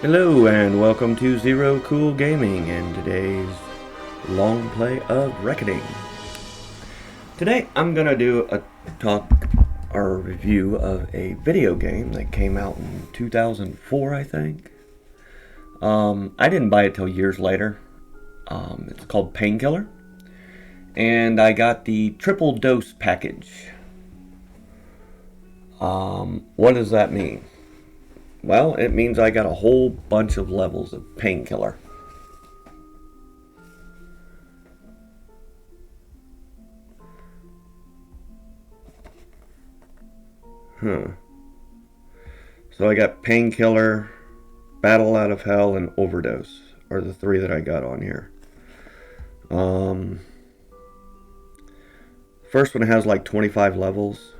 Hello and welcome to Zero Cool Gaming and today's long play of Reckoning. Today I'm gonna do a talk or review of a video game that came out in 2004, I think. I didn't buy it till years later. It's called Painkiller, and I got the triple dose package. What does that mean? Well, it means I got a whole bunch of levels of Painkiller. So I got Painkiller, Battle Out of Hell, and Overdose are the three that I got on here. First one has like 25 levels.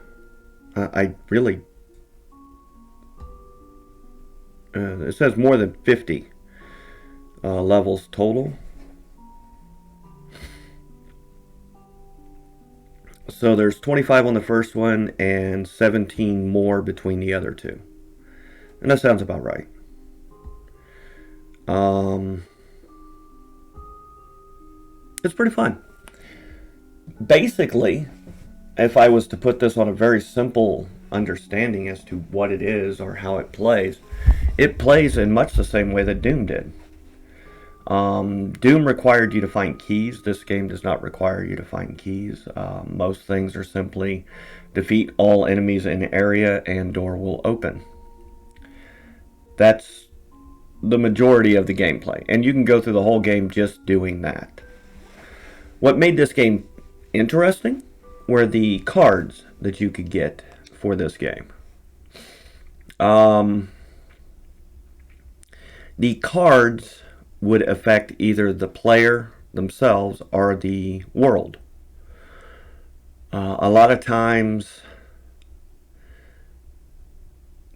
It says more than 50 levels total. So there's 25 on the first one and 17 more between the other two. And that sounds about right. It's pretty fun. Basically, if I was to put this on a very simple understanding as to what it is or how it plays in much the same way that Doom did. Doom required you to find keys. This game does not require you to find keys. Most things are simply defeat all enemies in area and door will open. That's the majority of the gameplay, and you can go through the whole game just doing that. What made this game interesting were the cards that you could get for this game. The cards would affect either the player themselves or the world. A lot of times,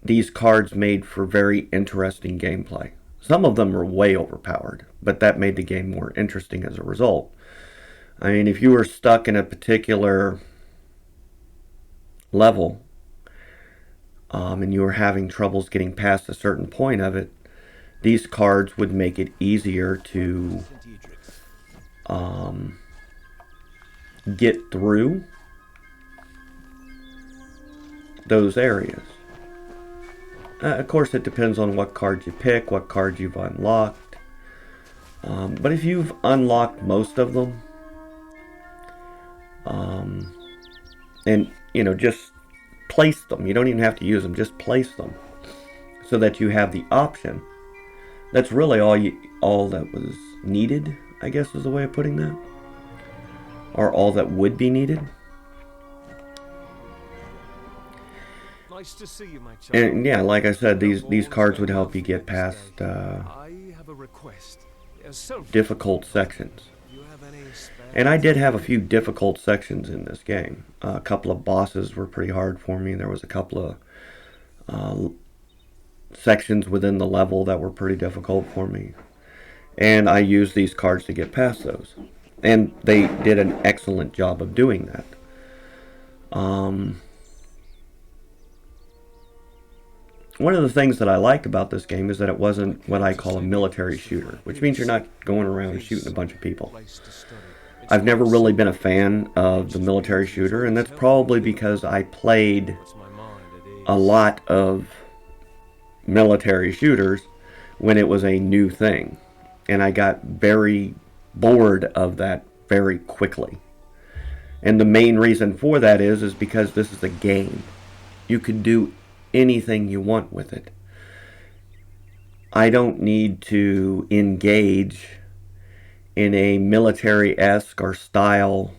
these cards made for very interesting gameplay. Some of them are way overpowered, but that made the game more interesting as a result. I mean, if you were stuck in a particular level, and you were having troubles getting past a certain point of it, these cards would make it easier to get through those areas. Of course, it depends on what cards you pick, what cards you've unlocked. But if you've unlocked most of them, and just place them. You don't even have to use them, just place them so that you have the option. That's really all that was needed, I guess is the way of putting that. Or all that would be needed. Nice to see you, my child. And yeah, like I said, these cards would help you get past I have a request. difficult sections. And I did have a few difficult sections in this game. A couple of bosses were pretty hard for me. There was a couple of sections within the level that were pretty difficult for me. And I used these cards to get past those. And they did an excellent job of doing that. One of the things that I liked about this game is that it wasn't what I call a military shooter, which means you're not going around shooting a bunch of people. I've never really been a fan of the military shooter, and that's probably because I played a lot of military shooters when it was a new thing, and I got very bored of that very quickly. And the main reason for that is because this is a game. You can do anything you want with it. I don't need to engage in a military-esque or style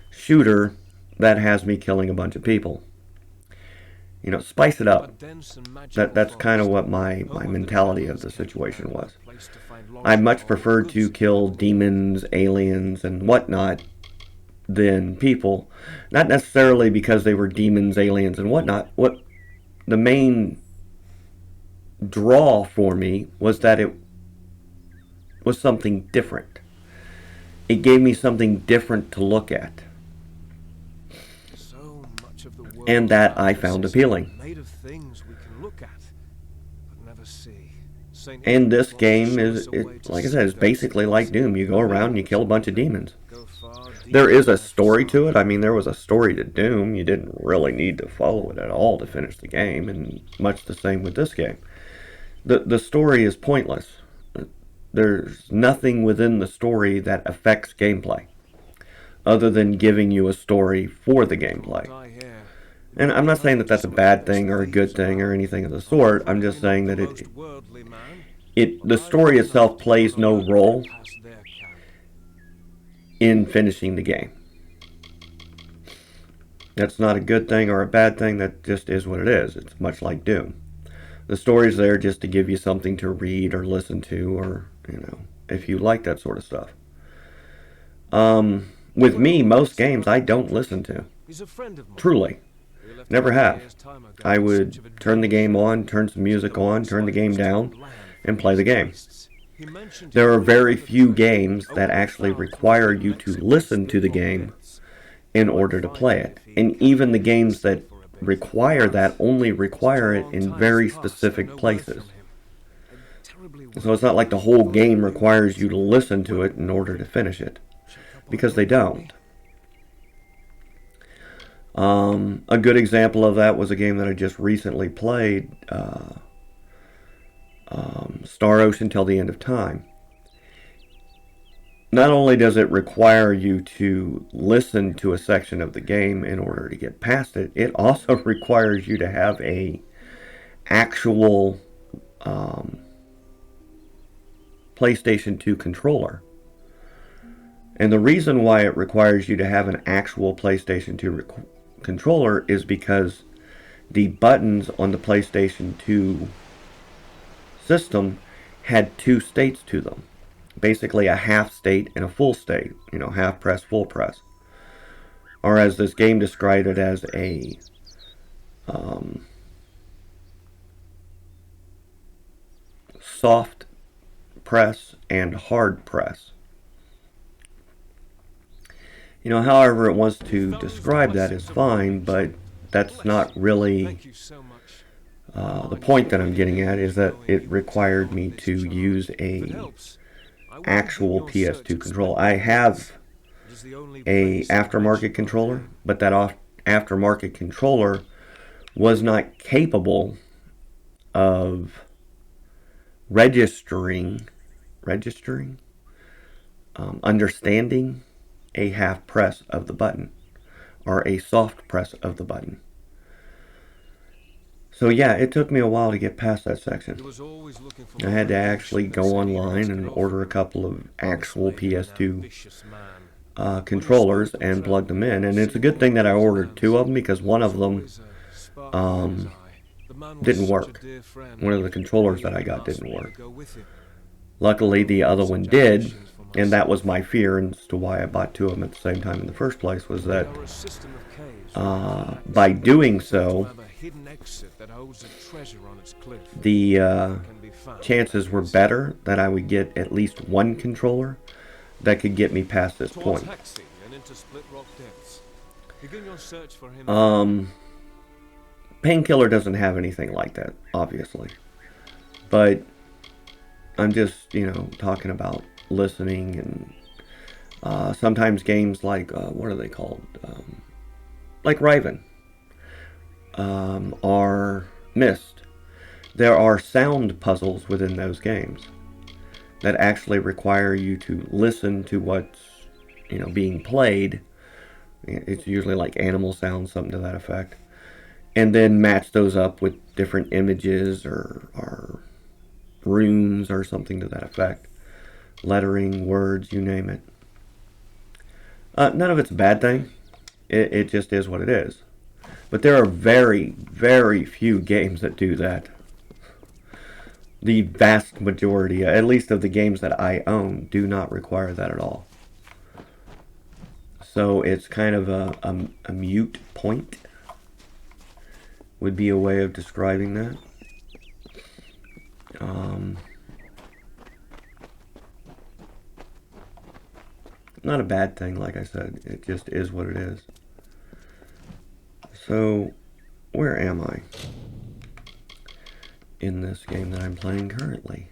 shooter that has me killing a bunch of people. Spice it up. That's kind of what my mentality of the situation was. I much preferred to kill demons, aliens, and whatnot than people. Not necessarily because they were demons, aliens, and whatnot. What the main draw for me was that it was something different. It gave me something different to look at. And that I found appealing. Made of things we can look at but never see. And this game like I said, is basically like Doom. You go around and you kill a bunch of demons. There is a story to it. I mean, there was a story to Doom. You didn't really need to follow it at all to finish the game, and much the same with this game. The story is pointless. There's nothing within the story that affects gameplay, other than giving you a story for the gameplay. And I'm not saying that that's a bad thing or a good thing or anything of the sort. I'm just saying that the story itself plays no role in finishing the game. That's not a good thing or a bad thing. That just is what it is. It's much like Doom. The story's there just to give you something to read or listen to, or, if you like that sort of stuff. With me, most games I don't listen to. Truly. Never have. I would turn the game on, turn some music on, turn the game down, and play the game. There are very few games that actually require you to listen to the game in order to play it. And even the games that require that only require it in very specific places. So it's not like the whole game requires you to listen to it in order to finish it, because they don't. A good example of that was a game that I just recently played, Star Ocean Till the End of Time. Not only does it require you to listen to a section of the game in order to get past it, it also requires you to have a actual PlayStation 2 controller. And the reason why it requires you to have an actual PlayStation 2 controller is because the buttons on the PlayStation 2 system had two states to them. Basically a half state and a full state. Half press, full press. Or as this game described it, as a soft press and hard press. However it wants to describe that is fine, but that's not really the point that I'm getting at, is that it required me to use a actual PS2 controller. I have a aftermarket controller, but that aftermarket controller was not capable of understanding a half press of the button, or a soft press of the button. So yeah, it took me a while to get past that section. I had to actually go online and order a couple of actual PS2 controllers and plug them in. And it's a good thing that I ordered two of them, because one of them didn't work. One of the controllers that I got didn't work. Luckily, the other one did, and that was my fear as to why I bought two of them at the same time in the first place, was that by doing so, the chances were better that I would get at least one controller that could get me past this point. Painkiller doesn't have anything like that, obviously. But I'm just, talking about listening, and sometimes games like, what are they called? Like Riven, or Myst. There are sound puzzles within those games that actually require you to listen to what's, being played. It's usually like animal sounds, something to that effect. And then match those up with different images or runes or something to that effect. Lettering, words, you name it. None of it's a bad thing. It just is what it is. But there are very, very few games that do that. The vast majority, at least of the games that I own, do not require that at all. So it's kind of a mute point, would be a way of describing that. Not a bad thing, like I said. It just is what it is. So, where am I? in this game that I'm playing currently.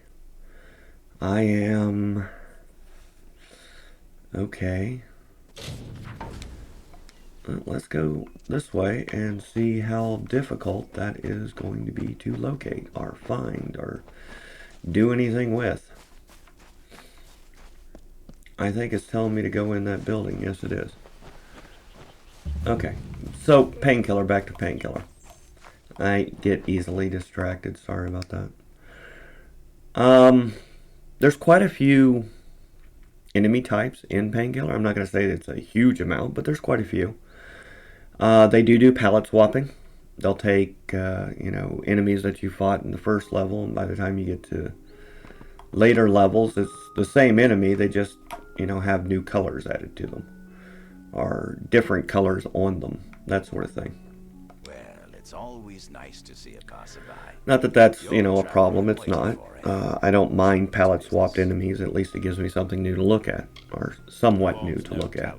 I am... Okay. Let's go this way and see how difficult that is going to be to locate or find or do anything with. I think it's telling me to go in that building. Yes, it is. Okay. So, Painkiller, back to Painkiller. I get easily distracted. Sorry about that. There's quite a few enemy types in Painkiller. I'm not going to say it's a huge amount, but there's quite a few. They do palette swapping. They'll take, enemies that you fought in the first level, and by the time you get to later levels, it's the same enemy. They just, have new colors added to them, or different colors on them, that sort of thing. Well, it's always nice to see a passerby. Not that that's, a problem. It's not. I don't mind palette swapped enemies. At least it gives me something new to look at, or somewhat new to look at.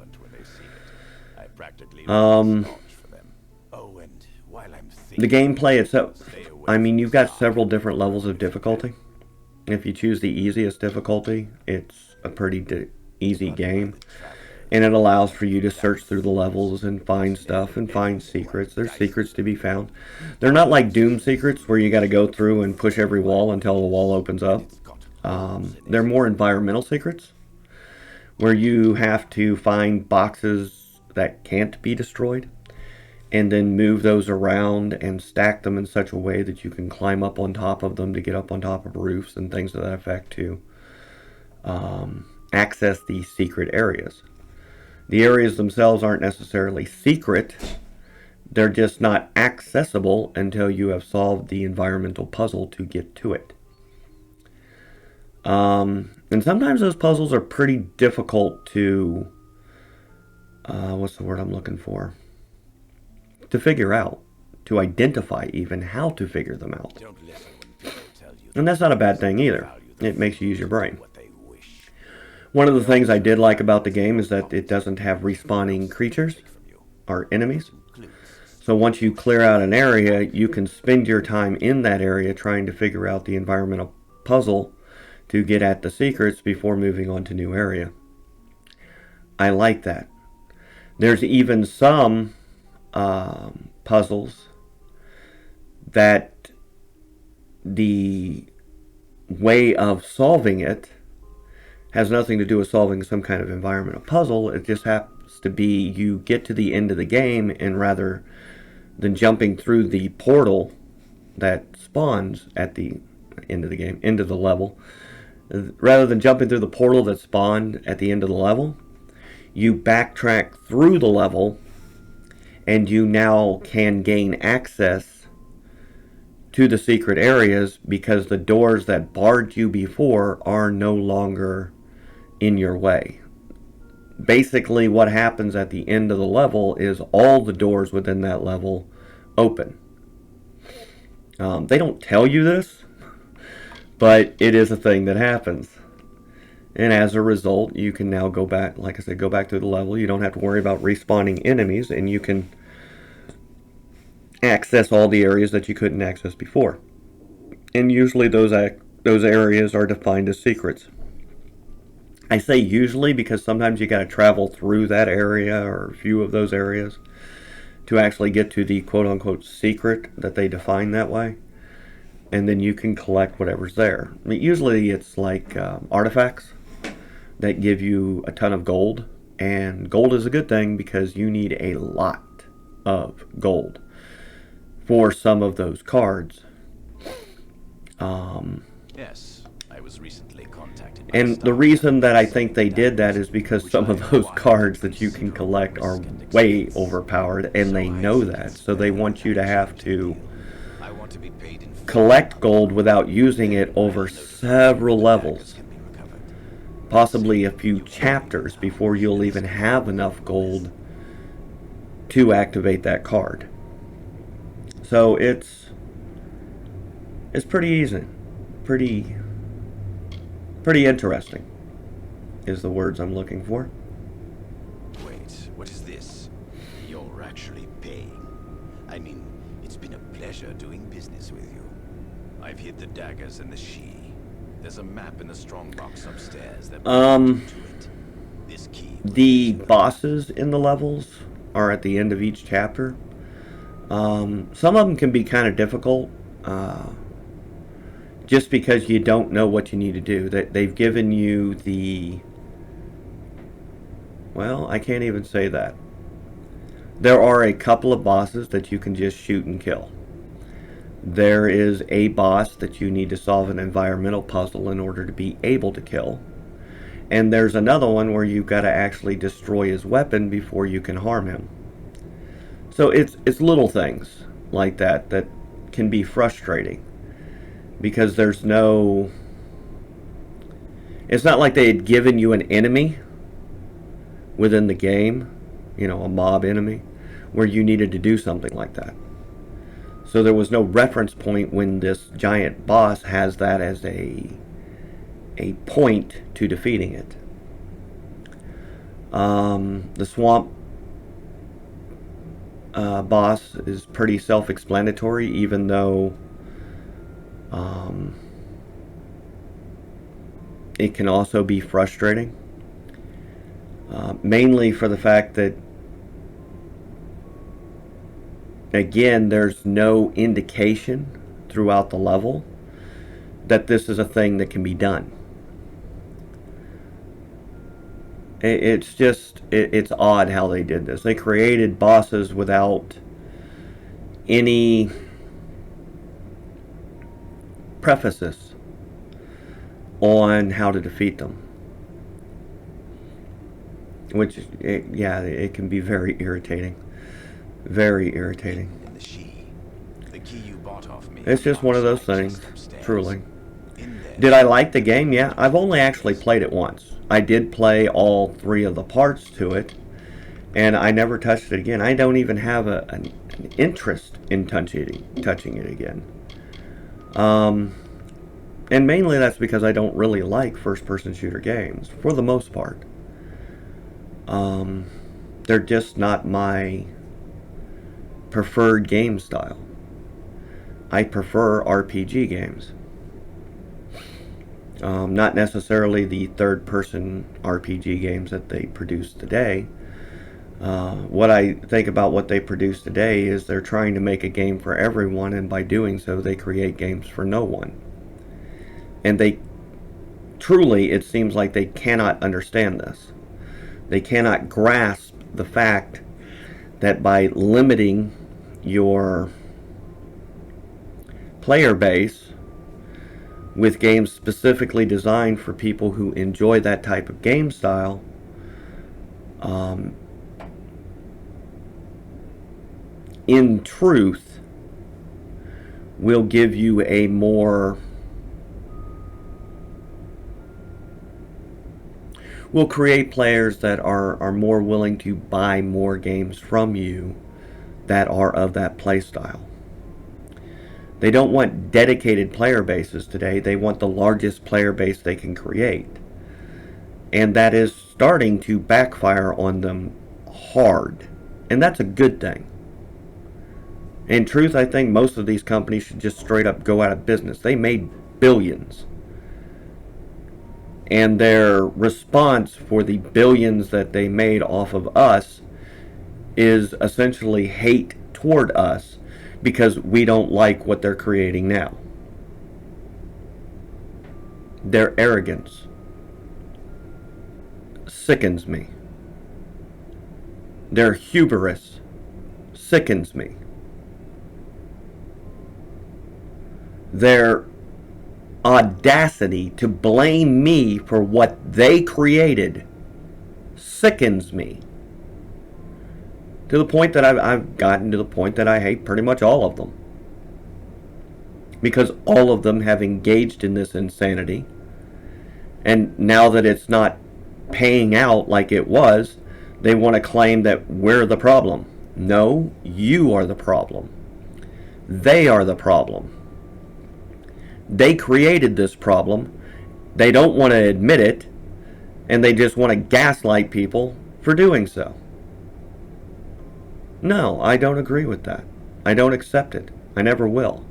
The gameplay itself, you've got several different levels of difficulty. If you choose the easiest difficulty, it's a pretty easy game. And it allows for you to search through the levels and find stuff and find secrets. There's secrets to be found. They're not like Doom secrets where you got to go through and push every wall until the wall opens up. They're more environmental secrets where you have to find boxes that can't be destroyed and then move those around and stack them in such a way that you can climb up on top of them to get up on top of roofs and things to that effect to access these secret areas. The areas themselves aren't necessarily secret. They're just not accessible until you have solved the environmental puzzle to get to it. And sometimes those puzzles are pretty difficult to, what's the word I'm looking for? To figure out, to identify even how to figure them out. And that's not a bad thing either. It makes you use your brain. One of the things I did like about the game is that it doesn't have respawning creatures or enemies. So once you clear out an area, you can spend your time in that area trying to figure out the environmental puzzle to get at the secrets before moving on to new area. I like that. There's even some puzzles that the way of solving it has nothing to do with solving some kind of environmental puzzle. It just happens to be you get to the end of the game, and rather than jumping through the portal that spawns at the end of the game, end of the level, rather than jumping through the portal that spawned at the end of the level, you backtrack through the level and you now can gain access to the secret areas because the doors that barred you before are no longer in your way. Basically, what happens at the end of the level is all the doors within that level open. They don't tell you this, but it is a thing that happens. And as a result, you can now go back, like I said, go back through the level. You don't have to worry about respawning enemies, and you can access all the areas that you couldn't access before. And usually those areas are defined as secrets. I say usually because sometimes you got to travel through that area or a few of those areas to actually get to the quote-unquote secret that they define that way. And then you can collect whatever's there. Usually it's like artifacts that give you a ton of gold. And gold is a good thing because you need a lot of gold for some of those cards. Yes, I was recently contacted. And the reason that I think they did that is because some of those cards that you can collect are way overpowered, and they know that. So they want you to have to collect gold without using it over several levels, possibly a few chapters before you'll even have enough gold to activate that card. So it's pretty easy, pretty interesting is the words I'm looking for. Wait, what is this? You're actually paying. I mean, it's been a pleasure doing business with you. I've hid the daggers in the she. There's a map in the strongbox upstairs that Um, points you to it. This key will the get you bosses in the levels are at the end of each chapter. Some of them can be kind of difficult, just because you don't know what you need to do. They've given you the... Well, I can't even say that. There are a couple of bosses that you can just shoot and kill. There is a boss that you need to solve an environmental puzzle in order to be able to kill. And there's another one where you've got to actually destroy his weapon before you can harm him. So it's little things like that that can be frustrating, because there's no... It's not like they had given you an enemy within the game, you know, a mob enemy, where you needed to do something like that. So there was no reference point when this giant boss has that as a point to defeating it. The swamp boss is pretty self-explanatory, even though it can also be frustrating. Mainly for the fact that, again, there's no indication throughout the level that this is a thing that can be done. It's just, it's odd how they did this. They created bosses without any prefaces on how to defeat them. Which, it can be very irritating. Very irritating. in the she. The key you bought off me. It's just one of those outside, things, just upstairs. truly. In there. Did I like the game? Yeah, I've only actually played it once. I did play all 3 of the parts to it, and I never touched it again. I don't even have an interest in touching it again. And mainly that's because I don't really like first-person shooter games, for the most part. They're just not my preferred game style. I prefer RPG games. Not necessarily the third-person RPG games that they produce today. What I think about what they produce today is they're trying to make a game for everyone, and by doing so, they create games for no one. And they truly, it seems like they cannot understand this. They cannot grasp the fact that by limiting your player base with games specifically designed for people who enjoy that type of game style, in truth, will give you a more... will create players that are more willing to buy more games from you that are of that play style. They don't want dedicated player bases today. They want the largest player base they can create. And that is starting to backfire on them hard. And that's a good thing. In truth, I think most of these companies should just straight up go out of business. They made billions. And their response for the billions that they made off of us is essentially hate toward us because we don't like what they're creating now. Their arrogance sickens me. Their hubris sickens me. Their audacity to blame me for what they created sickens me. To the point that I've gotten to the point that I hate pretty much all of them. Because all of them have engaged in this insanity. And now that it's not paying out like it was, they want to claim that we're the problem. No, you are the problem. They are the problem. They created this problem. They don't want to admit it, and they just want to gaslight people for doing so. No, I don't agree with that. I don't accept it. I never will.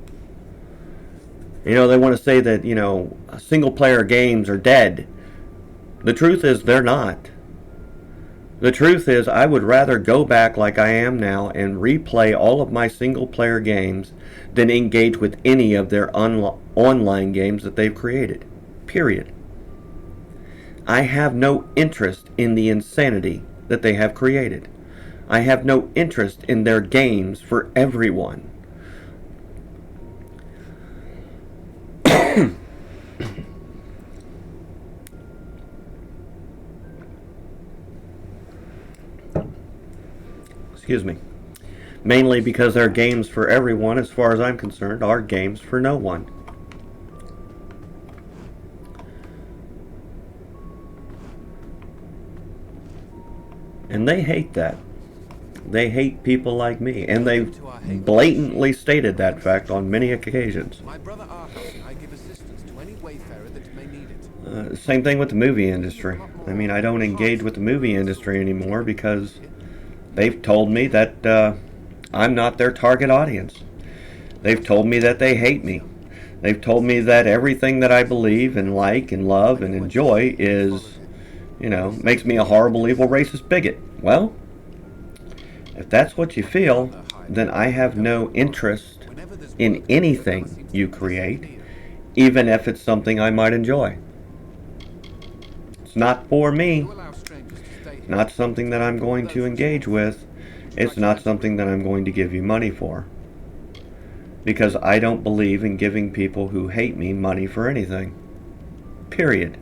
You know, they want to say that, you know, single player games are dead. The truth is they're not. The truth is I would rather go back like I am now and replay all of my single player games than engage with any of their online games that they've created. Period. I have no interest in the insanity that they have created. I have no interest in their games for everyone. Excuse me. Mainly because their games for everyone, as far as I'm concerned, are games for no one. And they hate that. They hate people like me, and they've blatantly stated that fact on many occasions. My brother Arthur and I give assistance to any wayfarer that may need it. Same thing with the movie industry. I mean, I don't engage with the movie industry anymore because they've told me that I'm not their target audience. They've told me that they hate me. They've told me that everything that I believe and like and love and enjoy is, you know, makes me a horrible, evil, racist bigot. Well, if that's what you feel, then I have no interest in anything you create, even if it's something I might enjoy. It's not for me. It's not something that I'm going to engage with. It's not something that I'm going to give you money for. Because I don't believe in giving people who hate me money for anything. Period.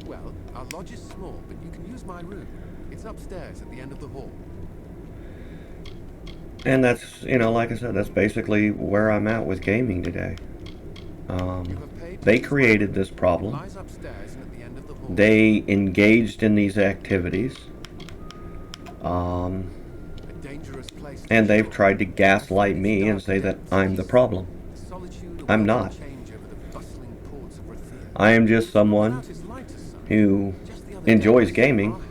Well, our lodge is small, but you can use my room. It's upstairs at the end of the hall. And that's, you know, like I said, that's basically where I'm at with gaming today. They created this problem. Lies upstairs and at the end of the hall. They engaged in these activities. A dangerous place to And they've chill. tried to gaslight me and say that I'm the problem. Solitude I'm awaits not. change over the bustling ports of Rathir. I am just someone who enjoys gaming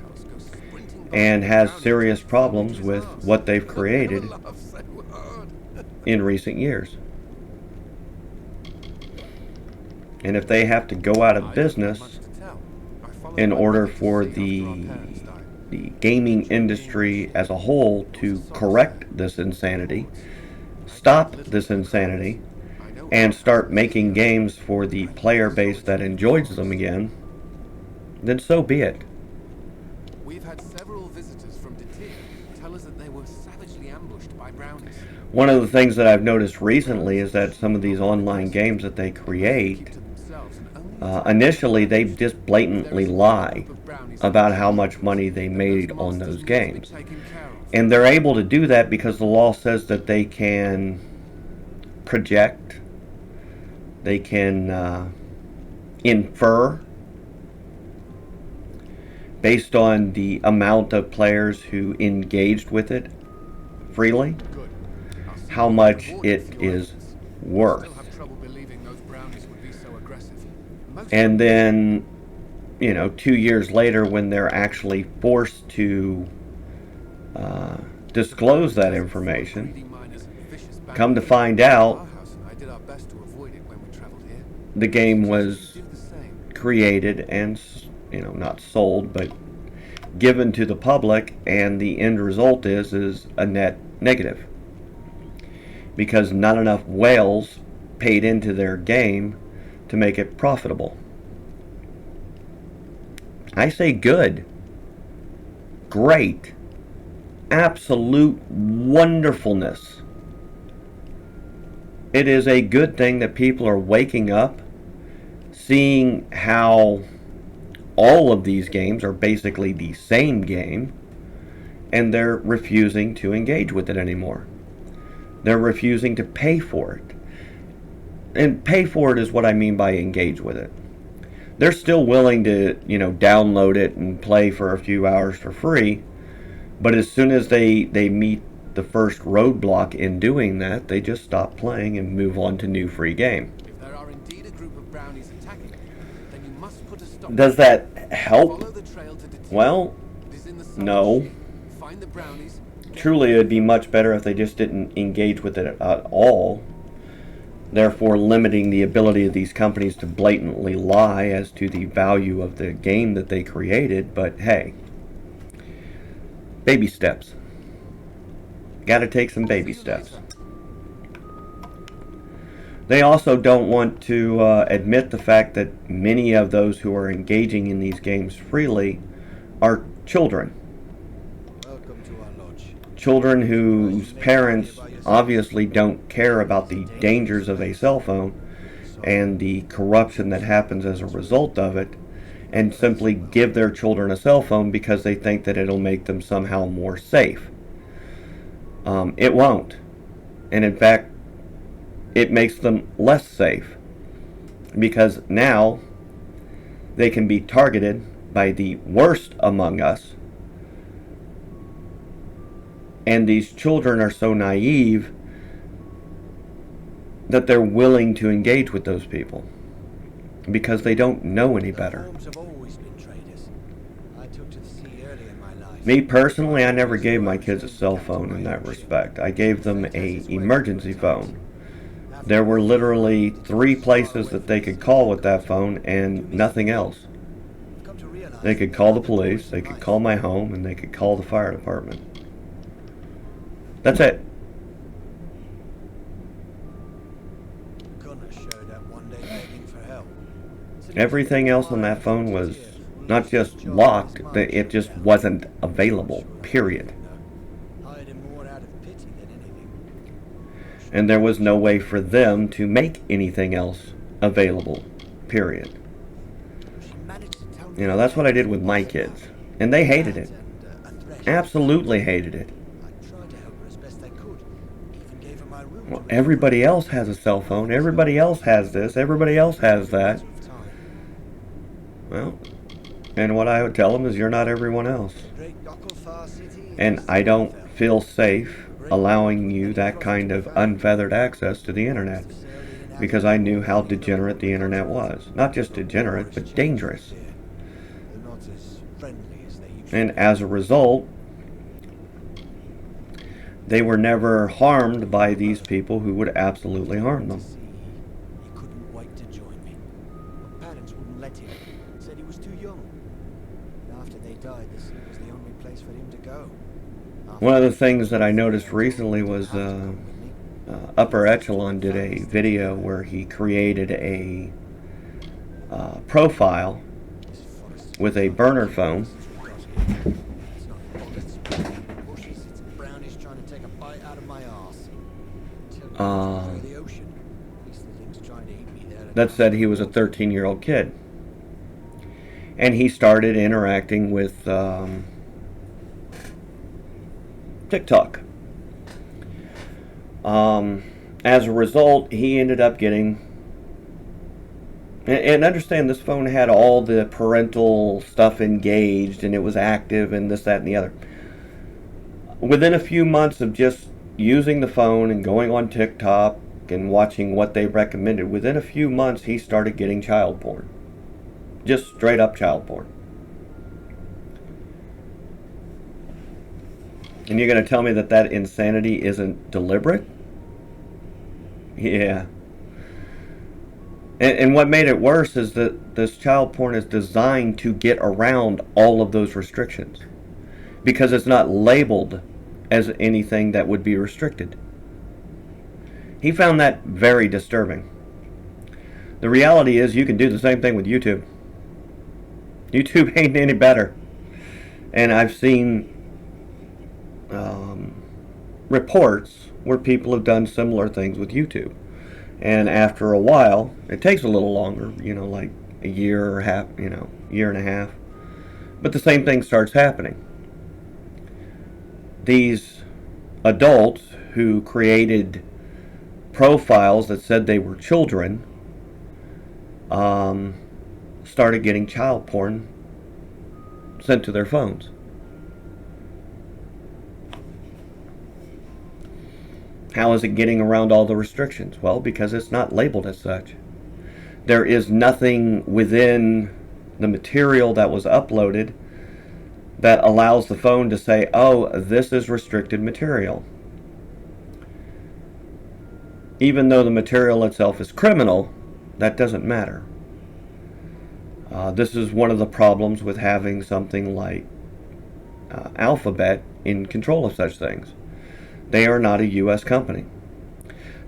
and has serious problems with what they've created in recent years. And if they have to go out of business in order for the gaming industry as a whole to correct this insanity, stop this insanity, and start making games for the player base that enjoys them again, then so be it. We've had several visitors from Detir tell us that they were savagely ambushed by brownies. One of the things that I've noticed recently is that some of these online games that they create, initially they just blatantly lie about how much money they made on those games. And they're able to do that because the law says that they can project, they can infer based on the amount of players who engaged with it freely, how much it is worth. And then, you know, 2 years later, when they're actually forced to disclose that information, come to find out, the game was created and, you know, not sold, but given to the public, and the end result is a net negative. Because not enough whales paid into their game to make it profitable. I say good, great, absolute wonderfulness. It is a good thing that people are waking up, seeing how all of these games are basically the same game, and they're refusing to engage with it anymore. They're refusing to pay for it. And pay for it is what I mean by engage with it. They're still willing to, you know, download it and play for a few hours for free, but as soon as they meet the first roadblock in doing that, they just stop playing and move on to new free game. If there are indeed a group of brownies attacking, then you must put a stop. Does that help? Follow the trail to Detir. Well, It is in the no. southern ship. Find the brownies. Truly, it would be much better if they just didn't engage with it at all. therefore limiting the ability of these companies to blatantly lie as to the value of the game that they created. But hey, baby steps. Gotta take some baby steps. They also don't want to admit the fact that many of those who are engaging in these games freely are children. Welcome to our lodge. Children whose parents obviously don't care about the dangers of a cell phone and the corruption that happens as a result of it, and simply give their children a cell phone because they think that it'll make them somehow more safe. It won't. And in fact, it makes them less safe, because now they can be targeted by the worst among us, and these children are so naive that they're willing to engage with those people because they don't know any better. Forms have always been traders. I took to the sea early in my life. Me personally, I never gave my kids a cell phone in that respect. I gave them a emergency phone. There were literally 3 places that they could call with that phone and nothing else. They could call the police, they could call my home, and they could call the fire department. That's it. Gunner showed up one day begging for help. Everything else on that phone was not just locked, it just wasn't available, period. Hiding more out of pity than anything. And there was no way for them to make anything else available, period. She managed to tell me You know, that's what I did with my kids. And they hated it. a threat. Absolutely hated it. I tried to help her as best I could. Even gave her my room. Well, everybody else has a cell phone. Everybody else has this. Everybody else has that. Well, and what I would tell them is you're not everyone else. And I don't feel safe allowing you that kind of unfeathered access to the internet, because I knew how degenerate the internet was. Not just degenerate, but dangerous. And as a result, they were never harmed by these people who would absolutely harm them. He couldn't wait to join me. My parents wouldn't let him. Said he was too young. After they died, the sea was the only place for him to go. One of the things that I noticed recently was Upper Echelon did a video where he created a profile with a burner phone. It's not bullets, bushes, it's brownies trying to take a bite out of my arse. The ocean. At least the thing's trying to eat me there. That said he was a 13-year-old kid. And he started interacting with TikTok. As a result, he ended up getting... And understand, this phone had all the parental stuff engaged, and it was active, and this, that, and the other. Within a few months of just using the phone and going on TikTok and watching what they recommended, within a few months he started getting child porn. Just straight up child porn. And you're going to tell me that that insanity isn't deliberate? Yeah. And what made it worse is that this child porn is designed to get around all of those restrictions, because it's not labeled as anything that would be restricted. He found that very disturbing. The reality is you can do the same thing with YouTube. YouTube ain't any better. And I've seen reports where people have done similar things with YouTube. And after a while, it takes a little longer, like a year or year and a half. But the same thing starts happening. These adults who created profiles that said they were children started getting child porn sent to their phones. How is it getting around all the restrictions? Well, because it's not labeled as such. There is nothing within the material that was uploaded that allows the phone to say, oh, this is restricted material. even though the material itself is criminal, that doesn't matter. This is one of the problems with having something like Alphabet in control of such things. They are not a U.S. company.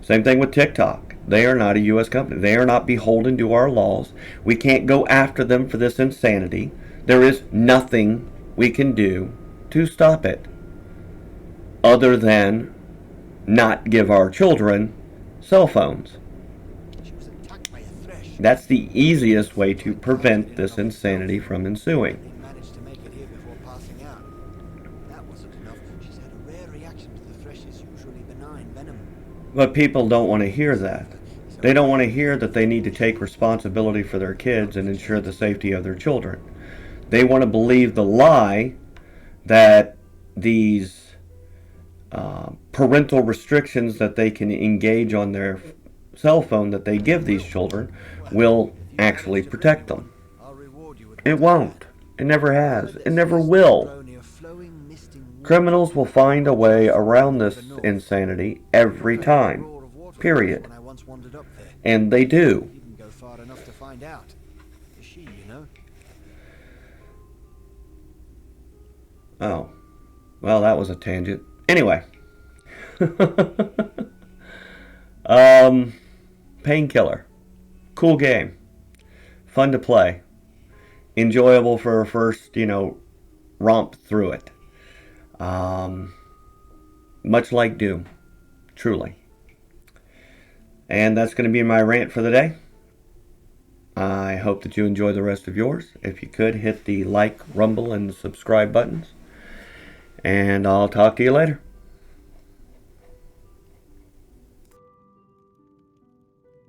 Same thing with TikTok. They are not a U.S. company. They are not beholden to our laws. We can't go after them for this insanity. There is nothing we can do to stop it other than not give our children cell phones. She was attacked by a thresh. That's the easiest way to prevent this insanity from ensuing. They managed to make it here before passing out. That wasn't enough. She's had a rare reaction to the thresh's usually benign venom. But people don't want to hear that. They don't want to hear that they need to take responsibility for their kids and ensure the safety of their children. They want to believe the lie that these parental restrictions that they can engage on their cell phone that they give these children will actually protect them. I'll reward you with It won't. It never has. It never will. Criminals will find a way around this insanity every time. Period. When I once wandered up there. And they do. Didn't go far enough to find out. Is she, you know? Oh. Well, that was a tangent. Anyway. Painkiller. Cool game. Fun to play. Enjoyable for a first, romp through it. Much like Doom. Truly. And that's going to be my rant for the day. I hope that you enjoy the rest of yours. If you could, hit the like, rumble, and subscribe buttons. And I'll talk to you later.